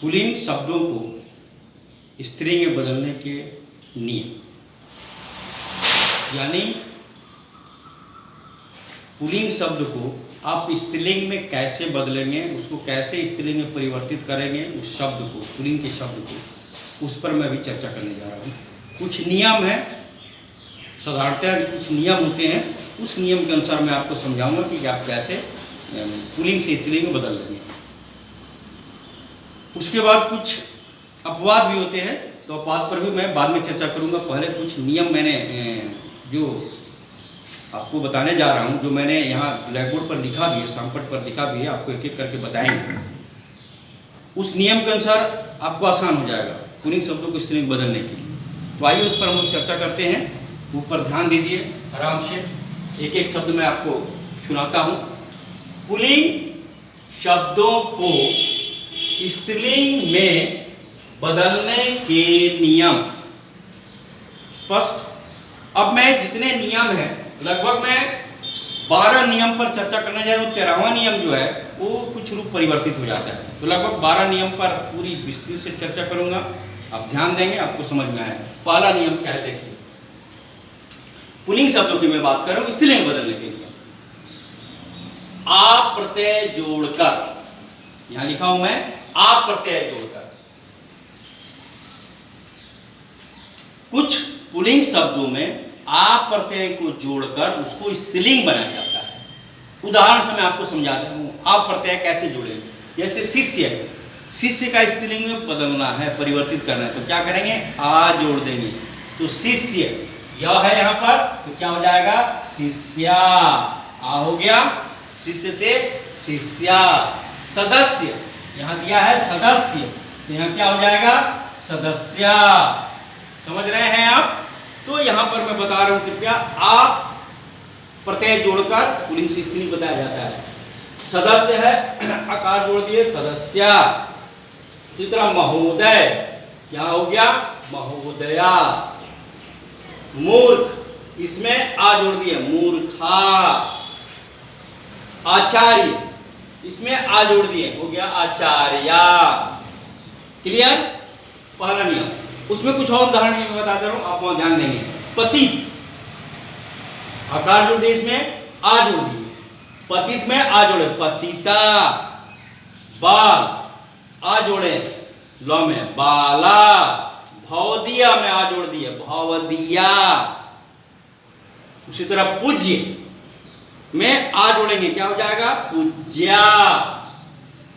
Pulling शब्दों को स्त्रीलिंग में बदलने के नियम, यानी पुल्लिंग शब्द को आप स्त्रीलिंग में कैसे बदलेंगे, उसको कैसे स्त्रीलिंग में परिवर्तित करेंगे, उस शब्द को, पुल्लिंग के शब्द को, उस पर मैं अभी चर्चा करने जा रहा हूँ। कुछ नियम है, साधारणतः कुछ नियम होते हैं, उस नियम के अनुसार मैं आपको समझाऊंगा कि आप कैसे पुल्लिंग से स्त्रीलिंग में बदल लेंगे। उसके बाद कुछ अपवाद भी होते हैं, तो अपवाद पर भी मैं बाद में चर्चा करूंगा। पहले कुछ नियम मैंने जो आपको बताने जा रहा हूं, जो मैंने यहाँ ब्लैक बोर्ड पर लिखा भी है, सामपट पर लिखा भी है, आपको एक एक करके बताएंगे। उस नियम के अनुसार आपको आसान हो जाएगा पुल्लिंग शब्दों को स्त्रीलिंग में बदलने के लिए। तो आइए उस पर हम लोग चर्चा करते हैं। ऊपर ध्यान दीजिए आराम से, एक एक शब्द मैं आपको सुनाता हूँ। पुल्लिंग शब्दों को स्त्रीलिंग में बदलने के नियम। स्पष्ट? अब मैं जितने नियम हैं, लगभग मैं 12 नियम पर चर्चा करने जा रहा हूँ। 13वां नियम जो है वो कुछ रूप परिवर्तित हो जाता है, तो लगभग 12 नियम पर पूरी विस्तृत से चर्चा करूंगा। आप ध्यान देंगे, आपको समझ में आएगा। पहला नियम क्या है देखिए, पुल्लिंग शब्दों की मैं बात कर रहा हूँ स्त्रीलिंग में बदलने के लिए। आप प्रत्यय जोड़कर, यहां लिखा हूं मैं, आप प्रत्यय जोड़कर। कुछ पुल्लिंग शब्दों में आप प्रत्यय को जोड़कर उसको स्त्रीलिंग बनाया जाता है। उदाहरण से मैं आपको समझाता हूं आप प्रत्यय कैसे जोड़ेंगे। जैसे शिष्य, शिष्य का स्त्रीलिंग में बदलना है, परिवर्तित करना है, तो क्या करेंगे, आ जोड़ देंगे, तो शिष्य, यह है यहां पर, तो क्या हो जाएगा, शिष्या। आ हो गया, शिष्य से शिष्या। सदस्य, यहां दिया है सदस्य, तो यहां क्या हो जाएगा, सदस्या। समझ रहे हैं आप? तो यहां पर मैं बता रहा हूं, कृपया आप प्रत्यय जोड़कर पुल्लिंग से स्त्रीलिंग बताया जाता है। सदस्य है, आकार जोड़ दिए, सदस्या। उसी तरह महोदय, यहां हो गया महोदया। मूर्ख, इसमें आ जोड़ दिए, मूर्खा। आचार्य, इसमें आ जोड़ दिए, हो गया आचार्या। क्लियर? पहला नियम। उसमें कुछ और उदाहरण मैं बता दे रहा हूं, आप वहां ध्यान देंगे। पतित, आकार जोड़ दिए, इसमें आ जोड़ दिए, पतित में आ जोड़े, पतिता। बाल, आ जोड़े, ल में बाला। भवदिया में आ जोड़ दिए, भवदिया। उसी तरह पूज्य में आ जोड़ेंगे, क्या हो जाएगा, पूज्या।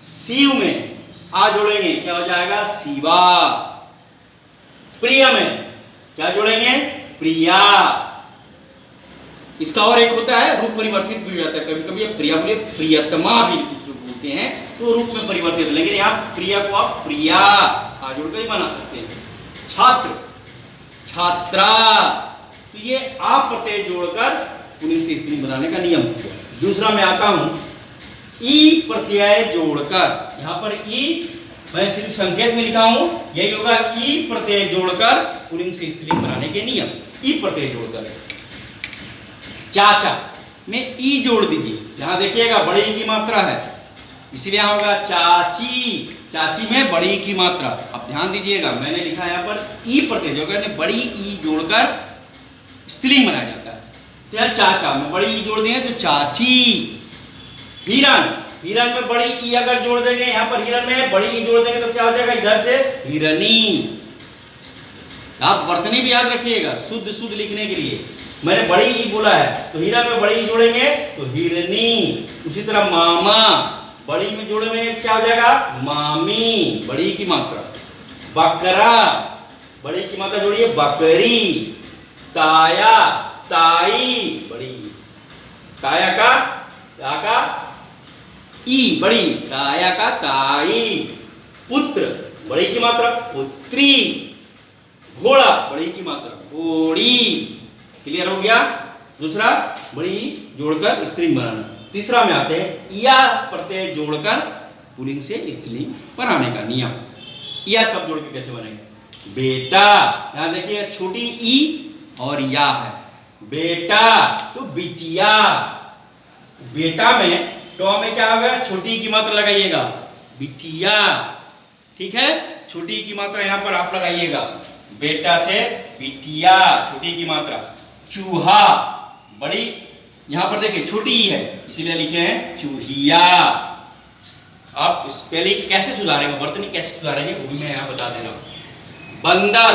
शिव में आ जोड़ेंगे, क्या हो जाएगा, शिवा। प्रिय में क्या जोड़ेंगे, प्रिया। इसका और एक होता है, रूप परिवर्तित भी हो जाता है। कभी कभी प्रिया बोले प्रियतमा भी कुछ लोग बोलते हैं, तो रूप में परिवर्तित, लेकिन यहाँ प्रिया को आप प्रिया आ जोड़ कर ही बना सकते हैं। छात्र, छात्रा। तो ये आप प्रत्यय जोड़कर पुल्लिंग से स्त्रीलिंग बनाने का नियम हो गया। दूसरा मैं आता हूं, ई प्रत्यय जोड़कर। यहां पर ई मैं सिर्फ संकेत में लिखा हूं, यही होगा ई प्रत्यय जोड़कर पुल्लिंग से स्त्रीलिंग बनाने के नियम। ई प्रत्यय जोड़कर, चाचा में ई जोड़ दीजिए, यहां देखिएगा बड़ी ई की मात्रा है, इसलिए यहां होगा चाची। चाची में बड़ी ई की मात्रा, अब ध्यान दीजिएगा, मैंने लिखा है यहां पर ई प्रत्यय जोड़कर, बड़ी ई जोड़कर स्त्रीलिंग बनाया जाता है। तो यहां चाचा में बड़ी ई जोड़ देंगे तो चाची। हिरण, हिरण में बड़ी ई अगर जोड़ देंगे, यहां पर हिरण में बड़ी ई जोड़ देंगे तो क्या हो जाएगा, इधर से हिरनी। आप वर्तनी भी याद रखिएगा शुद्ध शुद्ध लिखने के लिए। मैंने बड़ी ई बोला है, तो हिरण में बड़ी ई जोड़ेंगे तो हिरनी। उसी तरह मामा, बड़ी में जोड़ेंगे क्या हो जाएगा, मामी, बड़ी की मात्रा। बकरा, बड़ी की मात्रा जोड़िए, बकरी। ताया, ताई, बड़ी। ताया का ई, बड़ी, ताया का ताई। पुत्र, बड़ी की मात्रा, पुत्री। घोड़ा, बड़ी की मात्रा, घोड़ी। क्लियर हो गया? दूसरा, बड़ी जोड़कर स्त्रीलिंग बनाना। तीसरा में आते हैं, या प्रत्यय जोड़कर पुल्लिंग से स्त्रीलिंग बनाने का नियम। या शब्द जोड़ के कैसे बनेंगे, बेटा, यहां देखिए छोटी ई और या है, बेटा तो बिटिया। बेटा में तो में क्या होगा, छोटी की मात्रा लगाइएगा, बिटिया। ठीक है। छोटी की मात्रा यहाँ पर आप लगाइएगा, बेटा से बिटिया, छोटी की मात्रा। चूहा, बड़ी यहाँ पर देखिए छोटी ही है इसीलिए लिखे हैं चूहिया। आप स्पेलिंग कैसे सुधारेंगे, वर्तनी कैसे सुधारेंगे वो भी मैं यहाँ बता दे रहा हूँ। बंदर,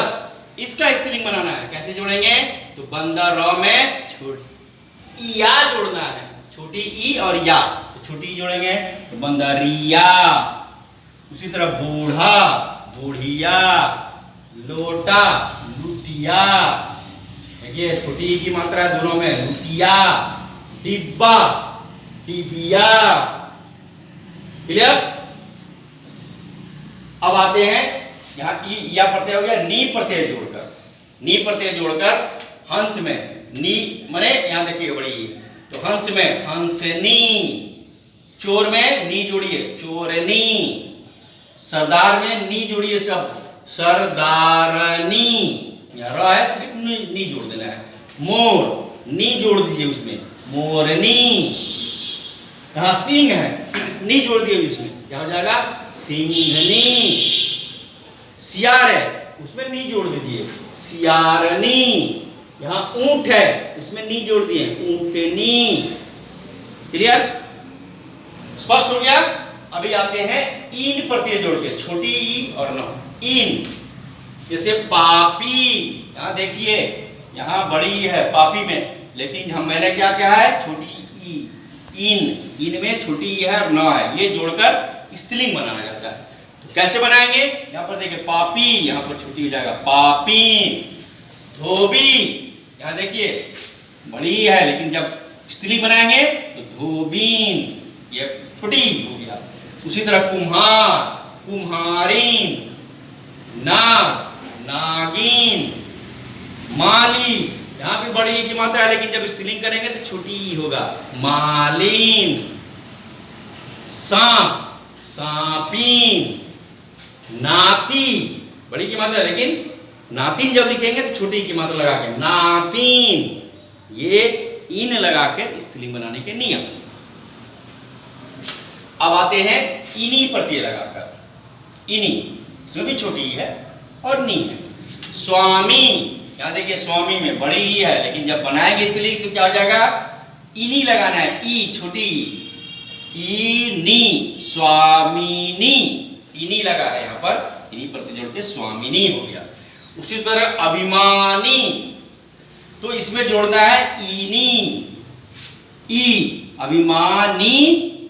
इसका स्पेलिंग बनाना है, कैसे जोड़ेंगे, तो बंदर र में छोटी या जोड़ना है, छोटी ई और या, तो छोटी ई जोड़ेंगे तो बंदरिया। उसी तरह बूढ़ा, बूढ़िया, लोटा, लुटिया, देखिए छोटी ई की मात्रा है दोनों में, लुटिया। डिब्बा, डिबिया, क्लियर। अब आते हैं यहाँ या प्रत्यय हो गया, नी प्रत्यय जोड़कर, नी प्रत्यय जोड़कर हंस में, नी मने यहाँ देखिए बड़ी, तो हंस में हंसनी, चोर में नी जोड़िए चोरनी, सरदार में नी जोड़िए सब सरदारनी, यहाँ र है सिर्फ नी जोड़ देना है। मोर, नी जोड़ दीजिए उसमें मोरनी। यहाँ सिंह है, नी जोड़ दिए उसमें, क्या हो जाएगा सिंहनी। सियार है उसमें नी जोड़ दीजिए सियारनी। यहाँ ऊंट है उसमें नी जोड़ दिए ऊंटनी। क्लियर, स्पष्ट हो गया। अभी आते हैं ईन प्रत्यय जोड़ के, छोटी ई और न ईन, जैसे पापी, यहाँ देखिए यहाँ बड़ी है पापी में, लेकिन हम मैंने क्या कहा है छोटी ई, इन, इन में छोटी ई है और न है, ये जोड़कर स्त्रीलिंग बनाया जाता है। तो कैसे बनाएंगे, यहाँ पर देखिए पापी, यहाँ पर छोटी हो जाएगा पापी। धोबी, यहाँ देखिए बड़ी है लेकिन जब स्त्रीलिंग बनाएंगे तो धोबीन, ये छोटी हो गया। उसी तरह कुम्हार, कुम्हारीन, नाग, नागिन, माली, यहाँ भी बड़ी की मात्रा है लेकिन जब स्त्रीलिंग करेंगे तो छोटी ही होगा मालिन। सांप, सांपीन, नाती, बड़ी की मात्रा है लेकिन नातिन जब लिखेंगे तो छोटी की मात्रा लगा के नातिन। ये इन लगा के स्त्रीलिंग बनाने के नियम। अब आते हैं इनी प्रत्यय लगाकर, इनी, इसमें भी छोटी ही है और नी है। स्वामी, यहाँ देखिए स्वामी में बड़ी ही है लेकिन जब बनाएंगे स्त्रीलिंग तो क्या हो जाएगा, इनी लगाना है, ई छोटी इनी, स्वामिनी, इनी लगा है यहाँ पर, इनी प्रत्यय जोड़ के स्वामिनी हो गया। उसी तरह अभिमानी, तो इसमें जोड़ना है इनी, ई, अभिमानी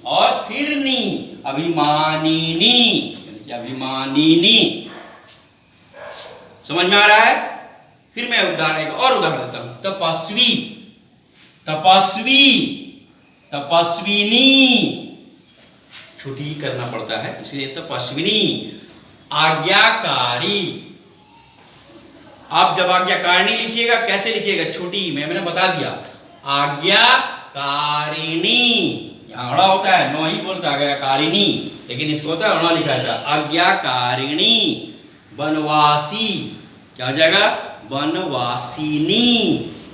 और फिर नी, अभिमानिनी, अभिमानिनी। समझ में आ रहा है। फिर मैं उदाहरण और उदाहरण देता हूं, तपस्वी, तपस्वी, तपस्विनी, छोटी करना पड़ता है इसलिए तपस्विनी। आज्ञाकारी, आप जब आज्ञाकारिणी लिखिएगा कैसे लिखिएगा, छोटी में मैंने बता दिया, आज्ञाकारिणी, यहाँ अड़ा होता है, नो ही बोलता आज्ञाकारिणी, लेकिन इसको होता है अड़ा लिखा जाता है आज्ञाकारिणी। वनवासी, क्या हो जाएगा वनवासिनी,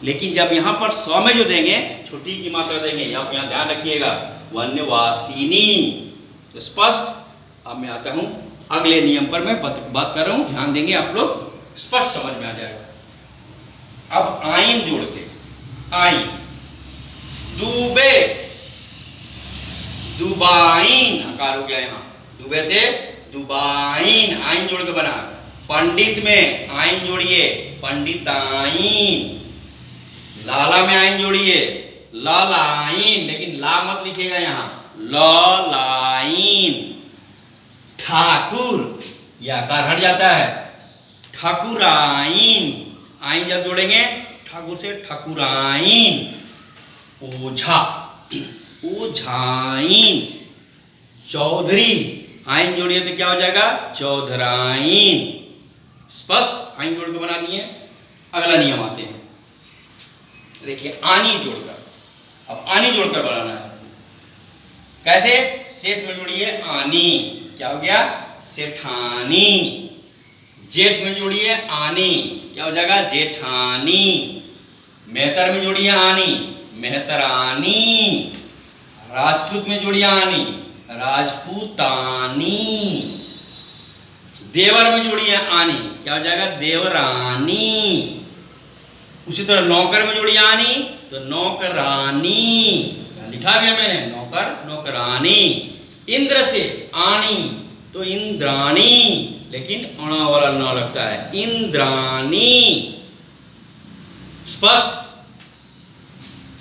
लेकिन जब यहाँ पर सौ में जो देंगे छोटी की मात्रा देंगे, आप यहाँ ध्यान रखिएगा वनवासिनी। तो स्पष्ट। अब मैं आता हूं अगले नियम पर, मैं बात कर रहा हूं, ध्यान देंगे आप लोग, स्पष्ट समझ में आ जाएगा। अब आइन जोड़ते, आइन, दुबे, दुबाइन, आकार हो गया यहाँ, दुबे से दुबाइन, आइन जोड़ के बना। पंडित में आइन जोड़िए पंडिताइन, लाला में आइन जोड़िए लालाइन, लेकिन ला मत लिखिएगा यहाँ, लालाइन। ठाकुर, यह आकार हट जाता है, ठाकुराइन, आइन जब जोड़ेंगे ठाकुर से ठाकुराइन। ओझा, ओझाइन। चौधरी, आइन जोड़िए तो क्या हो जाएगा चौधराइन। स्पष्ट, आइन जोड़ के बना दिए। अगला नियम आते हैं, देखिए आनी जोड़कर, अब आनी जोड़कर बनाना है। कैसे, सेठ में जोड़िए आनी, क्या हो गया सेठानी। जेठ में जोड़िए आनी, क्या हो जाएगा जेठानी। मेहतर में जोड़िए आनी, मेहतरानी। राजपूत में जोड़िए आनी, राजपूतानी। देवर में जोड़िए आनी, क्या हो जाएगा? देवरानी। उसी तरह नौकर में जोड़िए आनी तो नौकरानी, लिखा गया मैंने, नौकर नौकरानी। इंद्र से आनी तो इंद्राणी, लेकिन अणा वाला ना लगता है, इंद्राणी। स्पष्ट?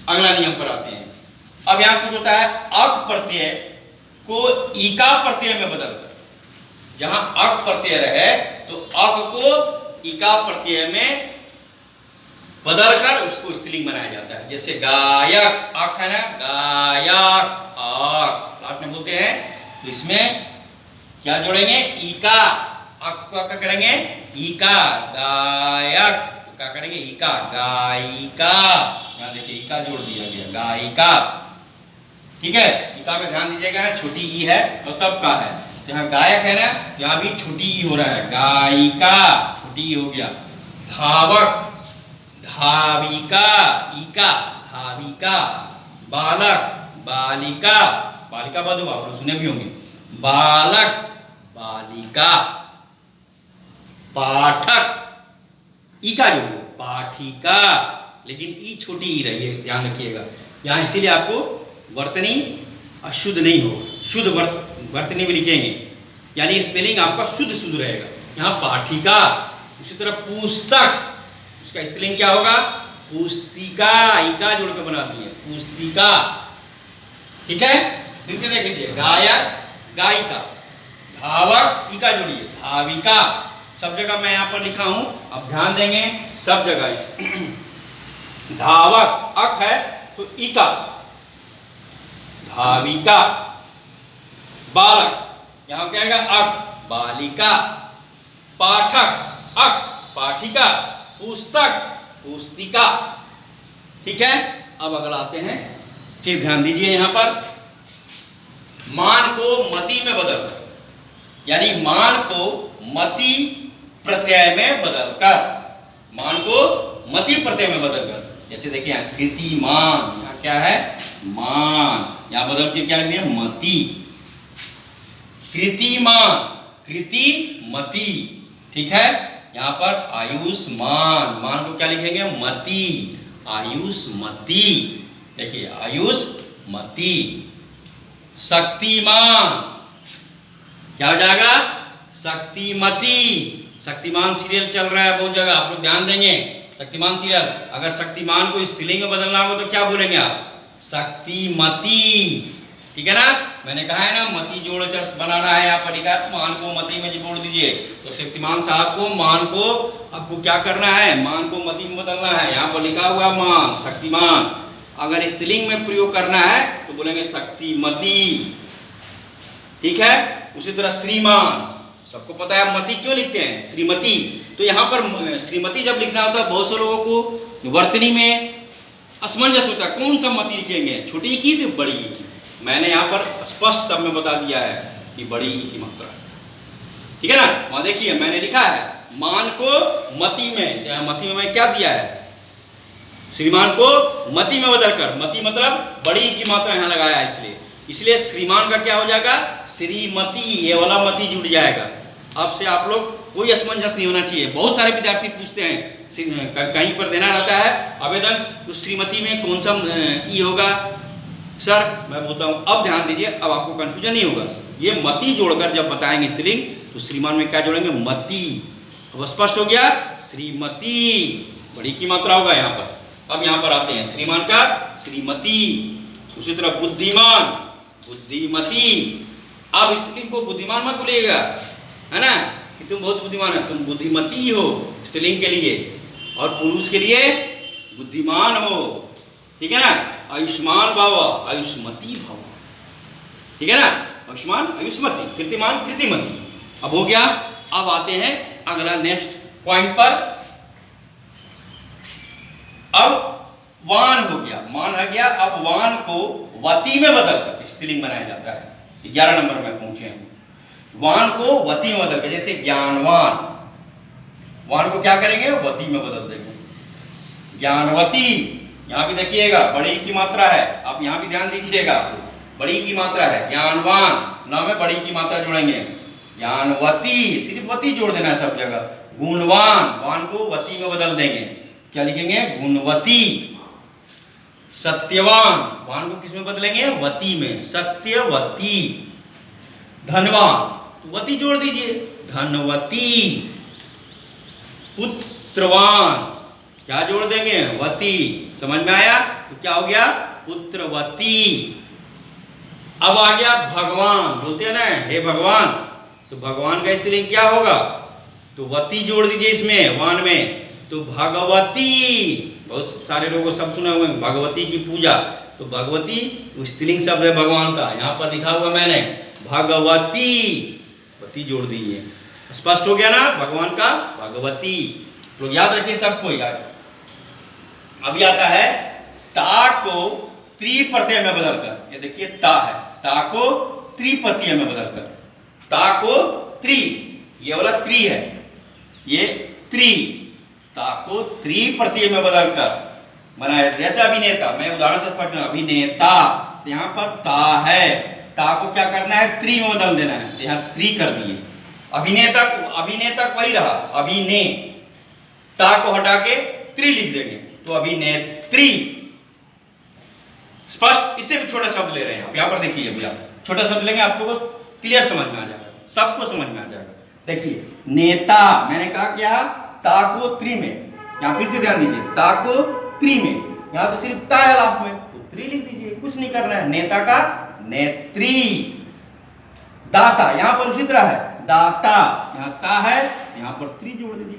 अगला नियम पर आते हैं। अब यहां कुछ होता है, अक प्रत्यय को इका प्रत्यय में बदलकर, जहां अक प्रत्यय रहे तो अक को इका प्रत्यय में बदलकर उसको स्त्रीलिंग बनाया जाता है। जैसे गायक, अक है ना, गायक, अक लास्ट में बोलते हैं, तो इसमें क्या जोड़ेंगे? इका। अक को क्या करेंगे? इका। गायक क्या करेंगे? इका। गायिका, यहां देखिए इका जोड़ दिया गया, गायिका। ठीक है, इका में ध्यान दीजिएगा, छोटी ई है और तब का है। यहाँ गायक है ना, यहाँ भी छोटी ई हो रहा है, गायिका, छोटी ई हो गया। धावक, धाविका, इका, धाविका। बालक, बालिका, बालिका बधु आप लोग सुने भी होंगे, बालक, बालिका। पाठक, ई का जो है पाठिका, लेकिन ई छोटी ई रही है, ध्यान रखिएगा यहाँ, इसीलिए आपको वर्तनी अशुद्ध नहीं हो, शुद्ध वर्तनी में लिखेंगे, यानी स्पेलिंग आपका शुद्ध शुद्ध रहेगा। यहाँ पाठिका। उसी तरह पुस्तक, उसका स्त्रीलिंग क्या होगा? पुस्तिका, इका जोड़कर बनाती है, पुस्तिका। ठीक है, फिर से देख लीजिए, गायक, गायिका, धावक, इका जोड़िए, धाविका। सब जगह मैं यहां पर लिखा हूं, अब ध्यान देंगे सब जगह। धावक अक है तो इका, धाविका। बालक, यहां क्या आएगा? अक, बालिका। पाठक, अक, पाठिका। पुस्तक, पुस्तिका। ठीक है, अब अगला आते हैं, फिर ध्यान दीजिए यहां पर, मान को मति में बदलकर, यानी मान को मति प्रत्यय में बदलकर, मान को मति प्रत्यय में बदलकर, जैसे देखिए यहाँ कृतिमान, यहाँ क्या है? मान, यहां बदल के क्या लिख दिया? मति। कृतिमान, कृति मति। ठीक है, यहां पर आयुष्मान, मान को क्या लिखेंगे? मति, आयुष्मति। देखिए आयुष्मति। शक्तिमान, क्या हो जाएगा? शक्तिमती। शक्तिमान सीरियल चल रहा है बहुत जगह, आप लोग ध्यान देंगे, शक्तिमान सीरियल, अगर शक्तिमान को स्त्रीलिंग में बदलना हो तो क्या बोलेंगे आप? शक्तिमती। ठीक है ना, मैंने कहा है ना, मती जोड़कर बनाना है, यहाँ पर लिखा मान को मती में जोड़ दीजिए, तो शक्तिमान साहब को, मान को आपको क्या करना है? मान को मती में बदलना है, यहाँ पर लिखा हुआ मान, शक्तिमान। अगर स्त्रीलिंग में प्रयोग करना है तो बोलेंगे शक्तिमती। ठीक है, उसी तरह श्रीमान, सबको पता है मती क्यों लिखते हैं? श्रीमती। तो यहाँ पर श्रीमती जब लिखना होता है, बहुत से लोगों को वर्तनी में असमंजस होता है, कौन सा मती लिखेंगे, छोटी की तो बड़ी की। मैंने यहाँ पर स्पष्ट सब में बता दिया है कि बड़ी ई की मात्रा। ठीक है ना, वहां देखिए मैंने लिखा है मान को मती में, मती में मैं क्या दिया है? श्रीमान को मती में बदलकर, मती मतलब बड़ी की मात्रा यहाँ लगाया है, इसलिए श्रीमान का क्या हो जाएगा? श्रीमती, ये वाला मती जुड़ जाएगा। अब से आप लोग कोई असमंजस नहीं होना चाहिए। बहुत सारे विद्यार्थी पूछते हैं, कहीं पर देना रहता है आवेदन, तो श्रीमती में कौन सा ई होगा सर? मैं बोलता हूँ अब ध्यान दीजिए, अब आपको कंफ्यूजन नहीं होगा। ये मती जोड़कर जब बताएंगे स्त्रीलिंग, तो श्रीमान में क्या जोड़ेंगे? मती। अब स्पष्ट हो गया, श्रीमती, बड़ी की मात्रा होगा यहाँ पर। अब यहाँ पर आते हैं श्रीमान का श्रीमती। उसी तरह बुद्धिमान, बुद्धिमती। अब स्त्रीलिंग को बुद्धिमान मत बोलिएगा, है ना, कि तुम बहुत बुद्धिमान है, तुम बुद्धिमती हो स्त्रीलिंग के लिए, और पुरुष के लिए बुद्धिमान हो। ठीक है ना, आयुष्मान भव, आयुष्मती भव। ठीक है ना, आयुष्मान आयुष्मती, कृतिमान कृतिमती। अब हो गया, अब आते हैं अगला नेक्स्ट पॉइंट पर। अब वान हो गया, मान आ गया, अब वान को वती में बदलकर स्त्रीलिंग बनाया जाता है। 11 नंबर में पहुंचे हैं, वान को वती में बदलकर, जैसे ज्ञानवान, वान को क्या करेंगे? वती में बदल देंगे। ज्ञानवती, यहां भी देखिएगा बड़ी की मात्रा है, आप यहां भी ध्यान दीजिएगा, बड़ी की मात्रा है। ज्ञानवान, नाम में बड़ी की मात्रा जोड़ेंगे। ज्ञानवती, सिर्फ वती जोड़ देना है सब जगह। गुणवान, वान को वती में बदल देंगे, क्या लिखेंगे? गुणवती। सत्यवान, वान को किस में बदलेंगे? वती में, सत्यवती। धनवान, वती जोड़ दीजिए, धनवती। पुत्रवान, क्या जोड़ देंगे? वती। समझ में आया? तो क्या हो गया? पुत्रवती। अब आ गया भगवान, बोलते हैं ना हे भगवान, तो भगवान का स्त्रीलिंग क्या होगा? तो वती जोड़ दीजिए इसमें, वान में, तो भगवती। बहुत सारे लोगों को सब सुना हुए भगवती की पूजा, तो भगवती स्त्रीलिंग शब्द है भगवान का, यहां पर लिखा हुआ मैंने भगवती, वती जोड़ दीजिए। स्पष्ट हो गया ना? भगवान का भगवती, तो याद रखिए सबको याद। अभी आता है ता को त्रि प्रत्यय में बदलकर, ये देखिए ता है, ता को त्रि प्रत्यय में बदलकर, ता को त्रि, ये वाला त्रि है, ये त्रि, ता को त्रि प्रत्यय में बदलकर बनाया। जैसे अभिनेता, मैं उदाहरण से पढ़ रहा हूं, अभिनेता, तो यहां पर ता है, ता को क्या करना है? त्रि में बदल देना है, तो यहां त्रि कर दिए। अभिनेता वही रहा, अभिने, ता को हटा के त्रि लिख देंगे, तो अभिनेत्री। स्पष्ट? इससे भी छोटा शब्द ले रहे हैं आप, यहां पर देखिए, अभी आप छोटा शब्द लेंगे, आपको बस क्लियर समझ में आ जाएगा, सबको समझ में आ जाएगा। देखिए नेता, मैंने कहा क्या? ता को त्रि में, यहां फिर से ध्यान दीजिए, ता को त्रि में, यहां तो सिर्फ ता है लास्ट में, तो त्रि लिख दीजिए, कुछ नहीं करना है। नेता का नेत्री। दाता, यहां पर उसी तरह है, दाता, यहां ता है, यहां पर त्रि जोड़ दीजिए,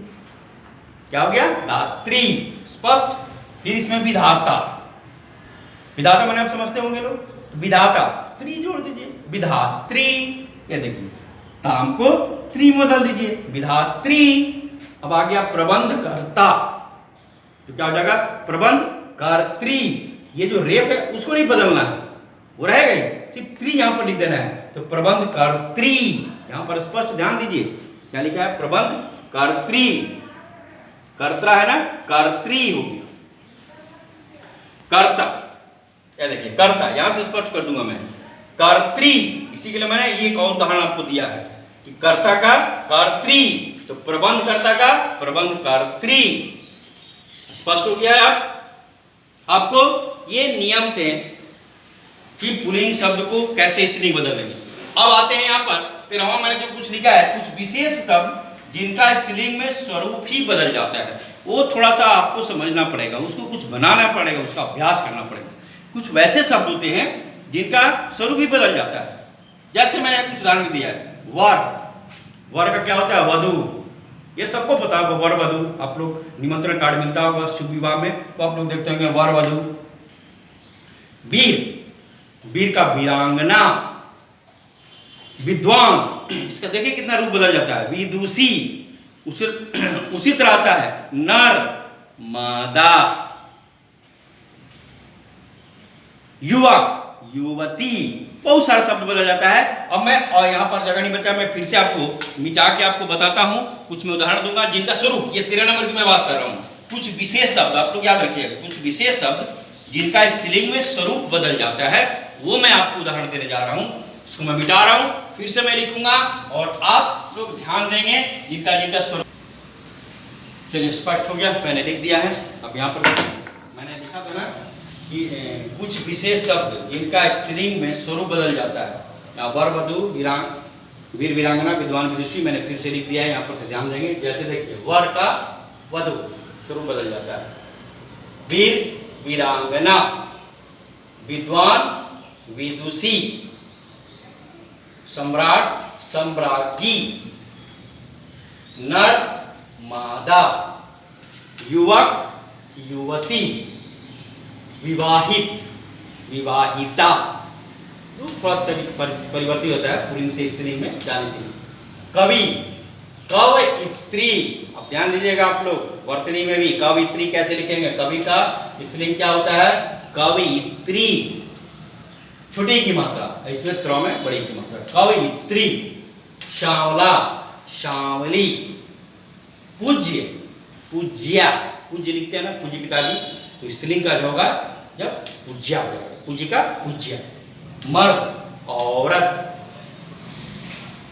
क्या हो गया? दात्री। स्पष्ट? फिर इसमें विधाता, विधाता मैंने आप समझते होंगे लोग, विधाता, त्रि जोड़ दीजिए, विधात्री। ये देखिए ताम को त्रि में बदल दीजिए, विधात्री। अब आ गया प्रबंधकर्ता, तो क्या हो जाएगा? प्रबंधकर्त्री। ये जो रेफ है उसको नहीं बदलना है, वो रहेगा ही, सिर्फ त्रि यहां पर लिख देना है, तो प्रबंधकर्त्री। यहां पर स्पष्ट ध्यान दीजिए, क्या लिखा है? प्रबंधकर्त्री। कर्ता है ना, कर्त्री हो गया, कर्ता। क्या देखिए कर्ता, यहां से स्पष्ट कर दूंगा मैं, कर्त्री। इसी के लिए मैंने ये एक और उदाहरण आपको दिया है कि कर्ता का कर्त्री, तो प्रबंधकर्ता का प्रबंधकर्त्री। स्पष्ट हो गया है? आपको ये नियम थे कि पुल्लिंग शब्द को कैसे स्त्रीलिंग बदलेंगे। अब आते हैं यहां पर 13वां, मैंने जो कुछ लिखा है, कुछ विशेष शब्द जिनका स्त्रीलिंग में स्वरूप ही बदल जाता है, वो थोड़ा सा आपको समझना पड़ेगा, उसको कुछ बनाना पड़ेगा, उसका अभ्यास करना पड़ेगा। कुछ वैसे शब्द होते हैं जिनका स्वरूप ही बदल जाता है, जैसे मैंने कुछ उदाहरण दिया है, वर, वर का क्या होता है? वधू, ये सबको पता होगा, वर वधू। आप लोग निमंत्रण कार्ड मिलता होगा शुभ विवाह में, तो आप लोग देखते होंगे वर वधू। वीर, वीर का वीरांगना। विद्वान, इसका देखिए कितना रूप बदल जाता है, विदुषी, उसी तरह आता है नर, मादा। युवक, युवती, बहुत सारा शब्द बदल जाता है। अब मैं, और यहां पर जगह नहीं बचा, मैं फिर से आपको मिटा के आपको बताता हूं, कुछ मैं उदाहरण दूंगा जिनका स्वरूप, ये 13 नंबर की मैं बात कर रहा हूं। कुछ विशेष शब्द आप लोग याद रखिएगा, कुछ विशेष शब्द जिनका स्त्रीलिंग में स्वरूप बदल जाता है, वो मैं आपको उदाहरण देने जा रहा हूं। इसको मैं मिटा रहा हूं, फिर से मैं लिखूंगा और आप लोग ध्यान देंगे जिनका जिनका स्वरूप। चलिए स्पष्ट हो गया, मैंने लिख दिया है। अब यहाँ पर मैंने लिखा था ना कि कुछ विशेष शब्द जिनका स्त्रीलिंग में स्वरूप बदल जाता है, यहाँ वर वधू, वीर वीरांगना, विद्वान विदुषी, मैंने फिर से लिख दिया है, यहाँ पर से ध्यान देंगे। जैसे देखिए वर का वधू स्वरूप बदल जाता है, वीर वीरांगना, विद्वान विदुषी, सम्राट सम्राज्ञी, नर मादा, युवक युवती, विवाहित विवाहिता। थोड़ा सा परिवर्तित होता है पुल्लिंग से स्त्रीलिंग में जाने के लिए। कवि, कवयित्री, अब ध्यान दीजिएगा आप लोग, वर्तनी में भी कवयित्री कैसे लिखेंगे? कवि का स्त्रीलिंग क्या होता है? कवयित्री, छोटी की मात्रा, इसमें त्र में बड़ी की मात्रा, कवयित्री। श्यामला, श्यामली। पूज्य, पूज्या, पूज्य लिखते हैं ना, पूज्य पिताजी, तो स्त्रीलिंग का जो होगा जब पूज्या होगा, पूज्य का पूज्य। मर्द, औरत।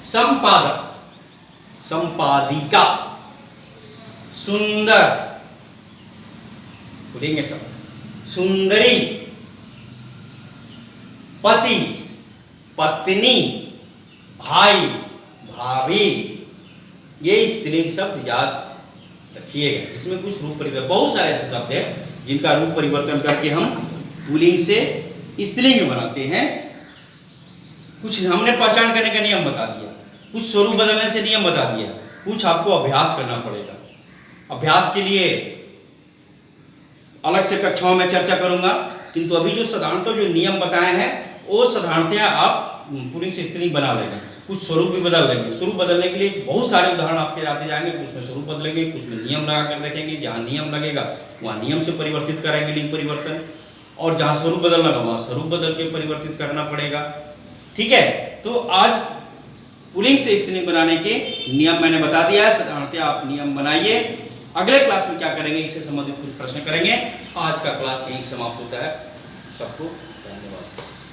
संपादक, संपादिका, सुंदर, बोलेंगे सब, सुंदरी, पति, पत्नी, भाई, भाभी, ये स्त्रीलिंग शब्द याद रखिएगा। इसमें कुछ रूप परिवर्तन, बहुत सारे ऐसे शब्द हैं जिनका रूप परिवर्तन करके हम पुल्लिंग से स्त्रीलिंग बनाते हैं। कुछ हमने पहचान करने का नियम बता दिया, कुछ स्वरूप बदलने से नियम बता दिया, कुछ आपको अभ्यास करना पड़ेगा। अभ्यास के लिए अलग से कक्षाओं में चर्चा करूंगा, किंतु अभी जो साधारणतः जो नियम बताए हैं वो साधारणतया आप पुल्लिंग से स्त्रीलिंग बना लेंगे। कुछ स्वरूप भी बदल लेंगे। स्वरूप बदलने के लिए बहुत सारे उदाहरण आपके आते जाएंगे, कुछ में स्वरूप बदलेंगे, कुछ में नियम लगा कर देखेंगे। जहाँ नियम लगेगा वहाँ नियम से परिवर्तित करेंगे लिंग परिवर्तन, और जहाँ स्वरूप बदलना होगा वहाँ स्वरूप बदल के परिवर्तित करना पड़ेगा। ठीक है, तो आज पुल्लिंग से स्त्रीलिंग बनाने के नियम मैंने बता दिया है। साधारणतः आप नियम बनाइए। अगले क्लास में क्या करेंगे, इससे संबंधित कुछ प्रश्न करेंगे। आज का क्लास यहीं समाप्त होता है। सबको धन्यवाद।